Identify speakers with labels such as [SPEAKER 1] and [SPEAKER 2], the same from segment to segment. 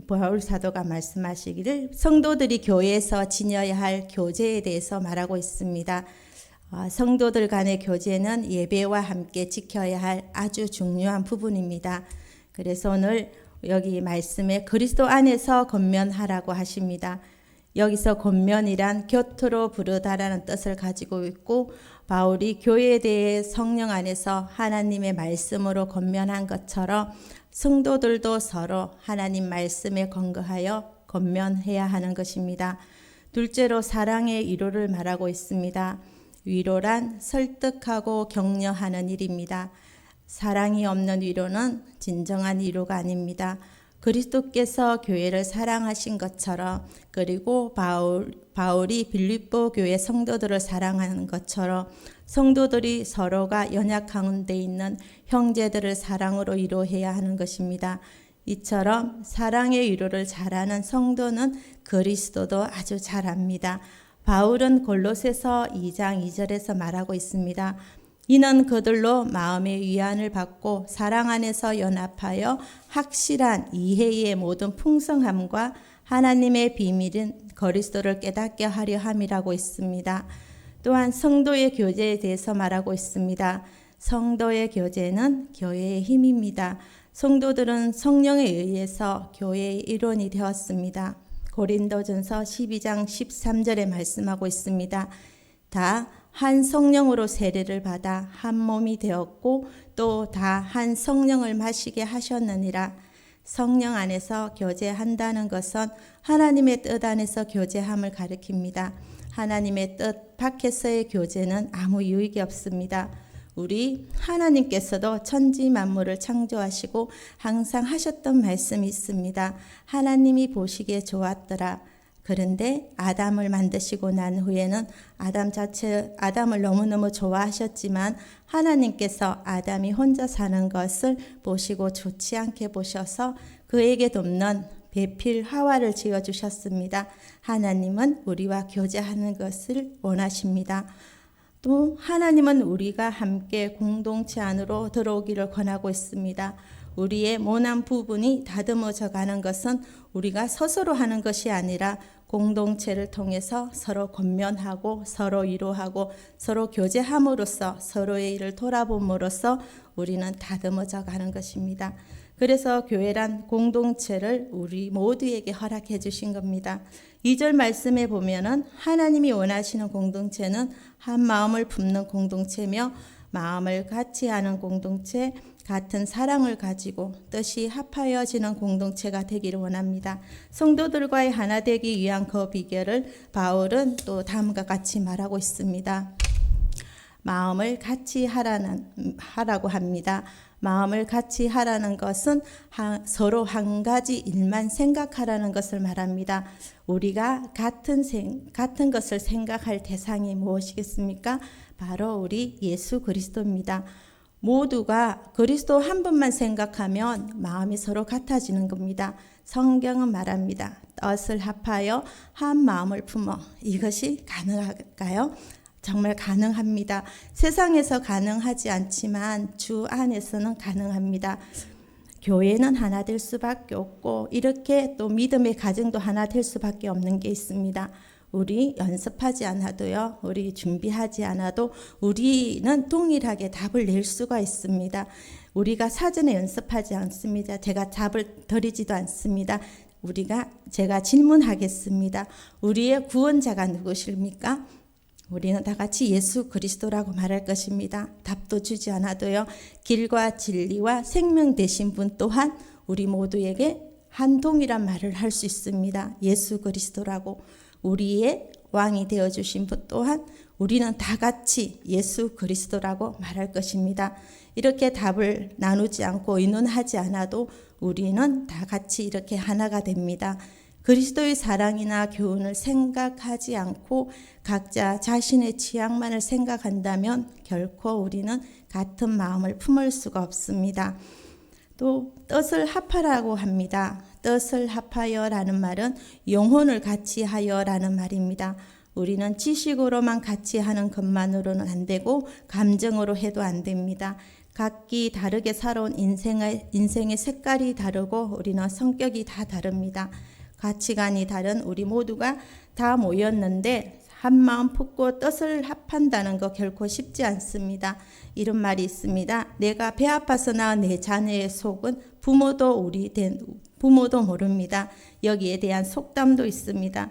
[SPEAKER 1] 바울 사도가 말씀하시기를 성도들이 교회에서 지녀야 할 교제에 대해서 말하고 있습니다. 성도들 간의 교제는 예배와 함께 지켜야 할 아주 중요한 부분입니다. 그래서 오늘 여기 말씀에 그리스도 안에서 권면하라고 하십니다. 여기서 권면이란 곁으로 부르다라는 뜻을 가지고 있고, 바울이 교회에 대해 성령 안에서 하나님의 말씀으로 권면한 것처럼 성도들도 서로 하나님 말씀에 근거하여 권면해야 하는 것입니다. 둘째로 사랑의 위로를 말하고 있습니다. 위로란 설득하고 격려하는 일입니다. 사랑이 없는 위로는 진정한 위로가 아닙니다. 그리스도께서 교회를 사랑하신 것처럼, 그리고 바울이 빌립보 교회 성도들을 사랑하는 것처럼 성도들이 서로가 연약 가운데 있는 형제들을 사랑으로 위로해야 하는 것입니다. 이처럼 사랑의 위로를 잘하는 성도는 그리스도도 아주 잘합니다. 바울은 골로새서 2장 2절에서 말하고 있습니다. 이는 그들로 마음의 위안을 받고 사랑 안에서 연합하여 확실한 이해의 모든 풍성함과 하나님의 비밀인 그리스도를 깨닫게 하려 함이라고 있습니다. 또한 성도의 교제에 대해서 말하고 있습니다. 성도의 교제는 교회의 힘입니다. 성도들은 성령에 의해서 교회의 일원이 되었습니다. 고린도전서 12장 13절에 말씀하고 있습니다. 다 한 성령으로 세례를 받아 한 몸이 되었고 또 다 한 성령을 마시게 하셨느니라. 성령 안에서 교제한다는 것은 하나님의 뜻 안에서 교제함을 가리킵니다. 하나님의 뜻 밖에서의 교제는 아무 유익이 없습니다. 우리 하나님께서도 천지 만물을 창조하시고 항상 하셨던 말씀이 있습니다. 하나님이 보시기에 좋았더라. 그런데 아담을 만드시고 난 후에는 아담을 너무너무 좋아하셨지만 하나님께서 아담이 혼자 사는 것을 보시고 좋지 않게 보셔서 그에게 돕는 배필 하와를 지어주셨습니다. 하나님은 우리와 교제하는 것을 원하십니다. 또 하나님은 우리가 함께 공동체 안으로 들어오기를 권하고 있습니다. 우리의 모난 부분이 다듬어져 가는 것은 우리가 스스로 하는 것이 아니라 공동체를 통해서 서로 권면하고 서로 위로하고 서로 교제함으로써 서로의 일을 돌아봄으로써 우리는 다듬어져 가는 것입니다. 그래서 교회란 공동체를 우리 모두에게 허락해 주신 겁니다. 2절 말씀에 보면은 하나님이 원하시는 공동체는 한 마음을 품는 공동체며 마음을 같이 하는 공동체, 같은 사랑을 가지고 뜻이 합하여지는 공동체가 되기를 원합니다. 성도들과의 하나 되기 위한 그 비결을 바울은 또 다음과 같이 말하고 있습니다. 마음을 같이 하라고 합니다. 마음을 같이 하라는 것은 서로 한 가지 일만 생각하라는 것을 말합니다. 우리가 같은 것을 생각할 대상이 무엇이겠습니까? 바로 우리 예수 그리스도입니다. 모두가 그리스도 한 분만 생각하면 마음이 서로 같아지는 겁니다. 성경은 말합니다. 뜻을 합하여 한 마음을 품어. 이것이 가능할까요? 정말 가능합니다. 세상에서 가능하지 않지만 주 안에서는 가능합니다. 교회는 하나 될 수밖에 없고 이렇게 또 믿음의 가정도 하나 될 수밖에 없는 게 있습니다. 우리 연습하지 않아도요, 우리 준비하지 않아도 우리는 동일하게 답을 낼 수가 있습니다. 우리가 사전에 연습하지 않습니다. 제가 답을 드리지도 않습니다. 제가 질문하겠습니다. 우리의 구원자가 누구십니까? 우리는 다 같이 예수 그리스도라고 말할 것입니다. 답도 주지 않아도요, 길과 진리와 생명 되신 분 또한 우리 모두에게 한 동일한 말을 할 수 있습니다. 예수 그리스도라고. 우리의 왕이 되어주신 분 또한 우리는 다 같이 예수 그리스도라고 말할 것입니다. 이렇게 답을 나누지 않고 의논하지 않아도 우리는 다 같이 이렇게 하나가 됩니다. 그리스도의 사랑이나 교훈을 생각하지 않고 각자 자신의 취향만을 생각한다면 결코 우리는 같은 마음을 품을 수가 없습니다. 또 뜻을 합하라고 합니다. 뜻을 합하여라는 말은 영혼을 같이 하여라는 말입니다. 우리는 지식으로만 같이 하는 것만으로는 안 되고 감정으로 해도 안 됩니다. 각기 다르게 살아온 인생의 색깔이 다르고 우리는 성격이 다 다릅니다. 가치관이 다른 우리 모두가 다 모였는데 한마음 품고 뜻을 합한다는 거 결코 쉽지 않습니다. 이런 말이 있습니다. 내가 배 아파서 낳은 내 자녀의 속은 부모도 모릅니다. 여기에 대한 속담도 있습니다.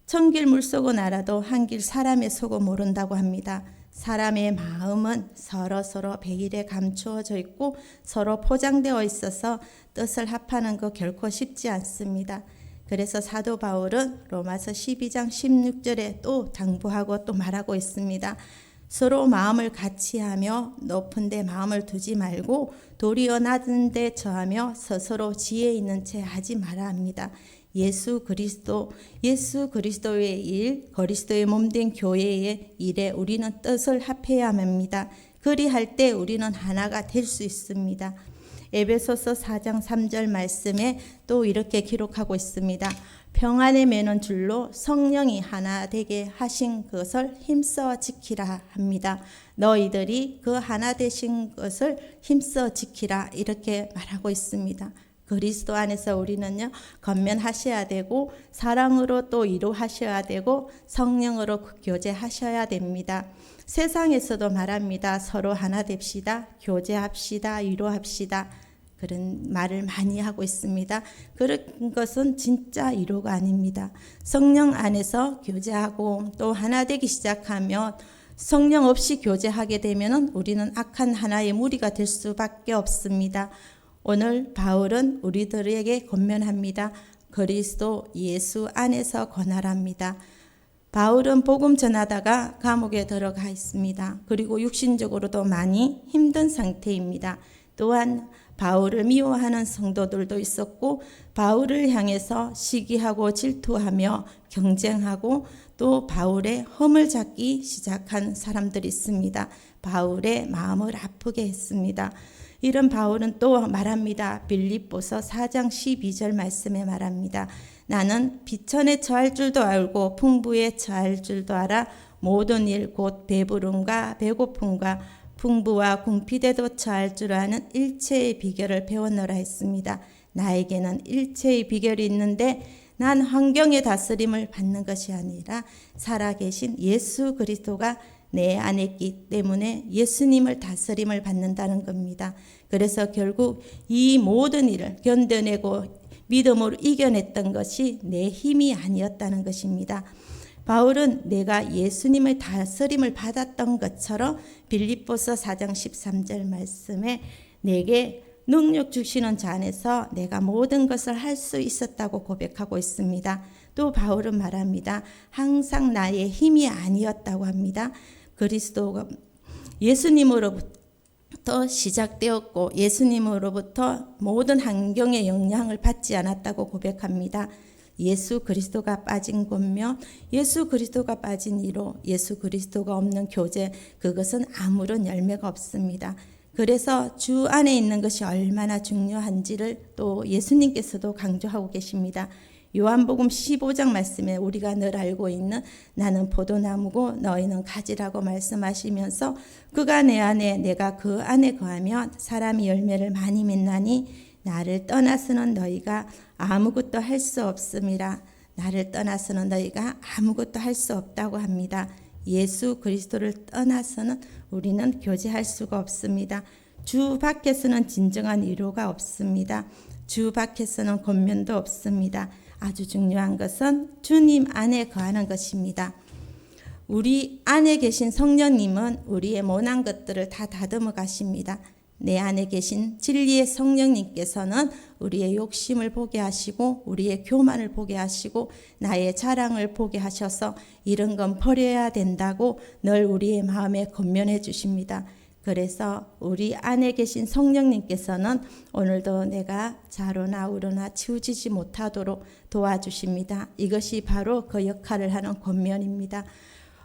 [SPEAKER 1] 천길 물속은 알아도 한길 사람의 속은 모른다고 합니다. 사람의 마음은 서로 베일에 감추어져 있고 서로 포장되어 있어서 뜻을 합하는 거 결코 쉽지 않습니다. 그래서 사도 바울은 로마서 12장 16절에 또 당부하고 또 말하고 있습니다. 서로 마음을 같이 하며 높은 데 마음을 두지 말고 도리어 낮은 데 처하며 스스로 지혜 있는 채 하지 말아 합니다. 예수 그리스도의 일, 그리스도의 몸된 교회의 일에 우리는 뜻을 합해야 합니다. 그리할 때 우리는 하나가 될 수 있습니다. 에베소서 4장 3절 말씀에 또 이렇게 기록하고 있습니다. 평안에 매는 줄로 성령이 하나 되게 하신 것을 힘써 지키라 합니다. 너희들이 그 하나 되신 것을 힘써 지키라 이렇게 말하고 있습니다. 그리스도 안에서 우리는요 건면하셔야 되고 사랑으로 또 위로하셔야 되고 성령으로 교제하셔야 됩니다. 세상에서도 말합니다. 서로 하나 됩시다. 교제합시다. 위로합시다. 그런 말을 많이 하고 있습니다. 그런 것은 진짜 위로가 아닙니다. 성령 안에서 교제하고 또 하나 되기 시작하면 성령 없이 교제하게 되면 우리는 악한 하나의 무리가 될 수밖에 없습니다. 오늘 바울은 우리들에게 권면합니다. 그리스도 예수 안에서 권하랍니다. 바울은 복음 전하다가 감옥에 들어가 있습니다. 그리고 육신적으로도 많이 힘든 상태입니다. 또한 바울을 미워하는 성도들도 있었고 바울을 향해서 시기하고 질투하며 경쟁하고 또 바울의 험을 잡기 시작한 사람들이 있습니다. 바울의 마음을 아프게 했습니다. 이런 바울은 또 말합니다. 빌립보서 4장 12절 말씀에 말합니다. 나는 비천에 처할 줄도 알고 풍부에 처할 줄도 알아 모든 일 곧 배부름과 배고픔과 풍부와 궁핍에도 처할 줄 아는 일체의 비결을 배웠노라 했습니다. 나에게는 일체의 비결이 있는데 난 환경의 다스림을 받는 것이 아니라 살아계신 예수 그리스도가 내 안에 있기 때문에 예수님을 다스림을 받는다는 겁니다. 그래서 결국 이 모든 일을 견뎌내고 믿음으로 이겨냈던 것이 내 힘이 아니었다는 것입니다. 바울은 내가 예수님의 다스림을 받았던 것처럼 빌립보서 4장 13절 말씀에 내게 능력 주시는 자 안에서 내가 모든 것을 할 수 있었다고 고백하고 있습니다. 또 바울은 말합니다. 항상 나의 힘이 아니었다고 합니다. 그리스도가 예수님으로부터 시작되었고 예수님으로부터 모든 환경의 영향을 받지 않았다고 고백합니다. 예수 그리스도가 빠진 곳며 예수 그리스도가 빠진 이로 예수 그리스도가 없는 교제 그것은 아무런 열매가 없습니다. 그래서 주 안에 있는 것이 얼마나 중요한지를 또 예수님께서도 강조하고 계십니다. 요한복음 15장 말씀에 우리가 늘 알고 있는 나는 포도나무고 너희는 가지라고 말씀하시면서 그가 내 안에 내가 그 안에 거하면 사람이 열매를 많이 맺나니 나를 떠나서는 너희가 아무것도 할 수 없음이라. 나를 떠나서는 너희가 아무것도 할 수 없다고 합니다. 예수 그리스도를 떠나서는 우리는 교제할 수가 없습니다. 주 밖에서는 진정한 위로가 없습니다. 주 밖에서는 권면도 없습니다. 아주 중요한 것은 주님 안에 거하는 것입니다. 우리 안에 계신 성령님은 우리의 모난 것들을 다 다듬어 가십니다. 내 안에 계신 진리의 성령님께서는 우리의 욕심을 보게 하시고 우리의 교만을 보게 하시고 나의 자랑을 보게 하셔서 이런 건 버려야 된다고 늘 우리의 마음에 권면해 주십니다. 그래서 우리 안에 계신 성령님께서는 오늘도 내가 좌로나 우로나 치우치지 못하도록 도와주십니다. 이것이 바로 그 역할을 하는 권면입니다.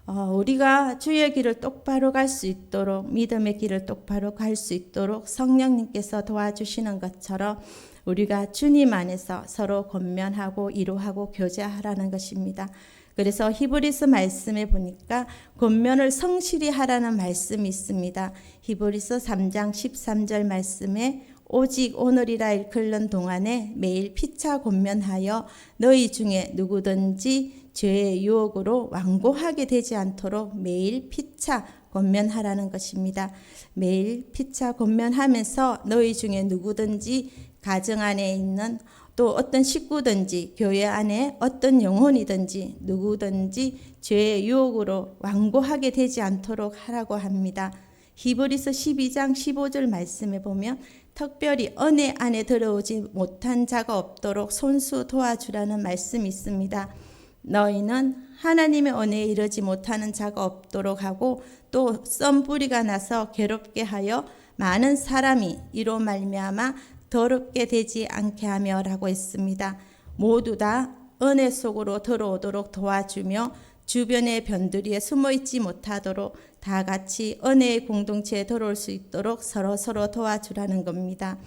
[SPEAKER 1] 우리가 주의 길을 똑바로 갈 수 있도록 믿음의 길을 똑바로 갈 수 있도록 성령님께서 도와주시는 것처럼 우리가 주님 안에서 서로 권면하고 위로하고 교제하라는 것입니다. 그래서 히브리서 말씀에 보니까 권면을 성실히 하라는 말씀이 있습니다. 히브리서 3장 13절 말씀에 오직 오늘이라 일컫는 동안에 매일 피차 권면하여 너희 중에 누구든지 죄의 유혹으로 완고하게 되지 않도록 매일 피차 권면하라는 것입니다. 매일 피차 권면하면서 너희 중에 누구든지 가정 안에 있는 또 어떤 식구든지 교회 안에 어떤 영혼이든지 누구든지 죄의 유혹으로 완고하게 되지 않도록 하라고 합니다. 히브리서 12장 15절 말씀에 보면 특별히 은혜 안에 들어오지 못한 자가 없도록 손수 도와주라는 말씀이 있습니다. 너희는 하나님의 은혜에 이르지 못하는 자가 없도록 하고 또 썬뿌리가 나서 괴롭게 하여 많은 사람이 이로 말미암아 더럽게 되지 않게 하며라고 했습니다. 모두 다 은혜 속으로 들어오도록 도와주며 주변의 변두리에 숨어 있지 못하도록 다 같이 은혜의 공동체에 들어올 수 있도록 서로 도와주라는 겁니다.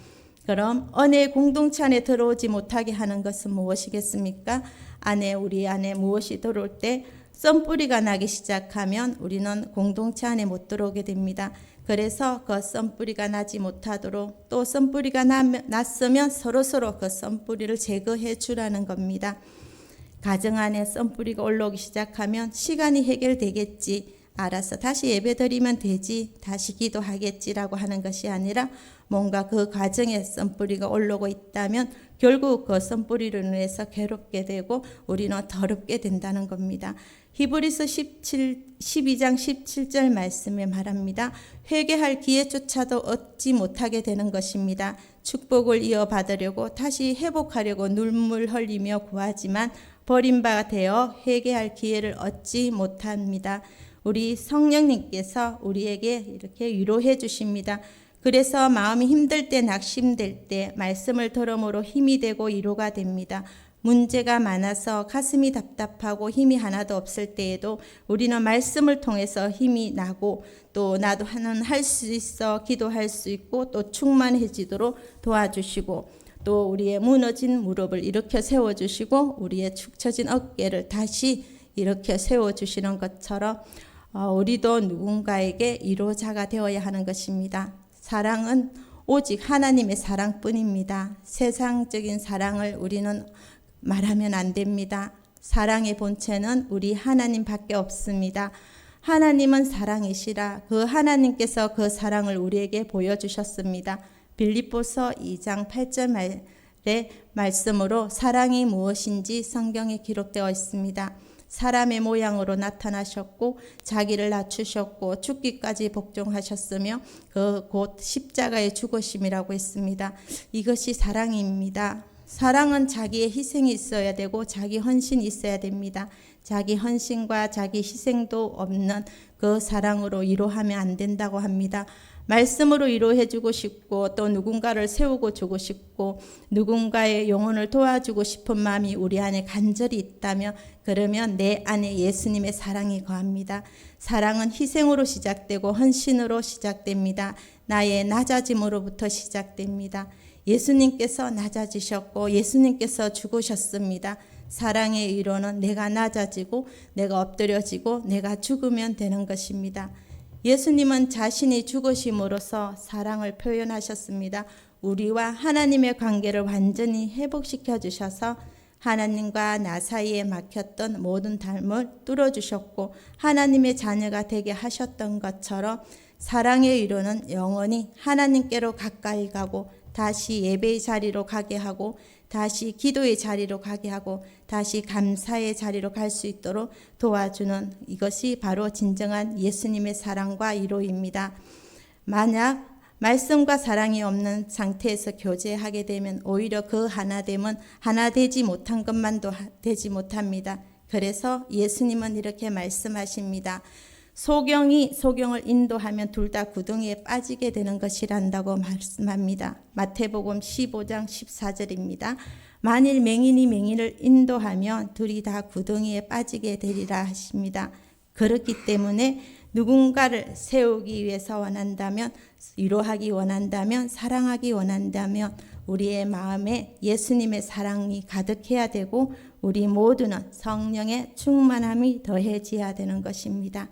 [SPEAKER 1] 그럼 은혜의 공동체 안에 들어오지 못하게 하는 것은 무엇이겠습니까? 우리 안에 무엇이 들어올 때 썬뿌리가 나기 시작하면 우리는 공동체 안에 못 들어오게 됩니다. 그래서 그 썬뿌리가 나지 못하도록 또 썬뿌리가 났으면 서로 그 썬뿌리를 제거해 주라는 겁니다. 가정 안에 썬뿌리가 올라오기 시작하면 시간이 해결되겠지, 알아서 다시 예배 드리면 되지, 다시 기도하겠지라고 하는 것이 아니라 뭔가 그 가정에 썬뿌리가 올라오고 있다면 결국 그 썬뿌리를 인해서 괴롭게 되고 우리는 더럽게 된다는 겁니다. 히브리서 12장 17절 말씀에 말합니다. 회개할 기회조차도 얻지 못하게 되는 것입니다. 축복을 이어받으려고 다시 회복하려고 눈물 흘리며 구하지만 버림받아 되어 회개할 기회를 얻지 못합니다. 우리 성령님께서 우리에게 이렇게 위로해 주십니다. 그래서 마음이 힘들 때, 낙심될 때 말씀을 들음으로 힘이 되고 위로가 됩니다. 문제가 많아서 가슴이 답답하고 힘이 하나도 없을 때에도 우리는 말씀을 통해서 힘이 나고 또 나도 하는 할 수 있어 기도할 수 있고 또 충만해지도록 도와주시고 또 우리의 무너진 무릎을 일으켜 세워주시고 우리의 축 처진 어깨를 다시 일으켜 세워주시는 것처럼 우리도 누군가에게 위로자가 되어야 하는 것입니다. 사랑은 오직 하나님의 사랑뿐입니다. 세상적인 사랑을 우리는 말하면 안 됩니다. 사랑의 본체는 우리 하나님밖에 없습니다. 하나님은 사랑이시라 그 하나님께서 그 사랑을 우리에게 보여주셨습니다. 빌립보서 2장 8절 말의 말씀으로 사랑이 무엇인지 성경에 기록되어 있습니다. 사람의 모양으로 나타나셨고 자기를 낮추셨고 죽기까지 복종하셨으며 그 곧 십자가에 죽으심이라고 했습니다. 이것이 사랑입니다. 사랑은 자기의 희생이 있어야 되고 자기 헌신이 있어야 됩니다. 자기 헌신과 자기 희생도 없는 그 사랑으로 위로하면 안 된다고 합니다. 말씀으로 위로해 주고 싶고 또 누군가를 세우고 주고 싶고 누군가의 영혼을 도와주고 싶은 마음이 우리 안에 간절히 있다면 그러면 내 안에 예수님의 사랑이 거합니다. 사랑은 희생으로 시작되고 헌신으로 시작됩니다. 나의 낮아짐으로부터 시작됩니다. 예수님께서 낮아지셨고 예수님께서 죽으셨습니다. 사랑의 위로는 내가 낮아지고 내가 엎드려지고 내가 죽으면 되는 것입니다. 예수님은 자신이 죽으심으로써 사랑을 표현하셨습니다. 우리와 하나님의 관계를 완전히 회복시켜 주셔서 하나님과 나 사이에 막혔던 모든 담을 뚫어주셨고 하나님의 자녀가 되게 하셨던 것처럼 사랑의 위로는 영원히 하나님께로 가까이 가고 다시 예배의 자리로 가게 하고 다시 기도의 자리로 가게 하고 다시 감사의 자리로 갈 수 있도록 도와주는 이것이 바로 진정한 예수님의 사랑과 위로입니다. 만약 말씀과 사랑이 없는 상태에서 교제하게 되면 오히려 그 하나됨은 하나 되지 못한 것만도 되지 못합니다. 그래서 예수님은 이렇게 말씀하십니다. 소경을 인도하면 둘 다 구덩이에 빠지게 되는 것이란다고 말씀합니다. 마태복음 15장 14절입니다. 만일 맹인이 맹인을 인도하면 둘이 다 구덩이에 빠지게 되리라 하십니다. 그렇기 때문에 누군가를 세우기 위해서 원한다면, 위로하기 원한다면, 사랑하기 원한다면 우리의 마음에 예수님의 사랑이 가득해야 되고 우리 모두는 성령의 충만함이 더해져야 되는 것입니다.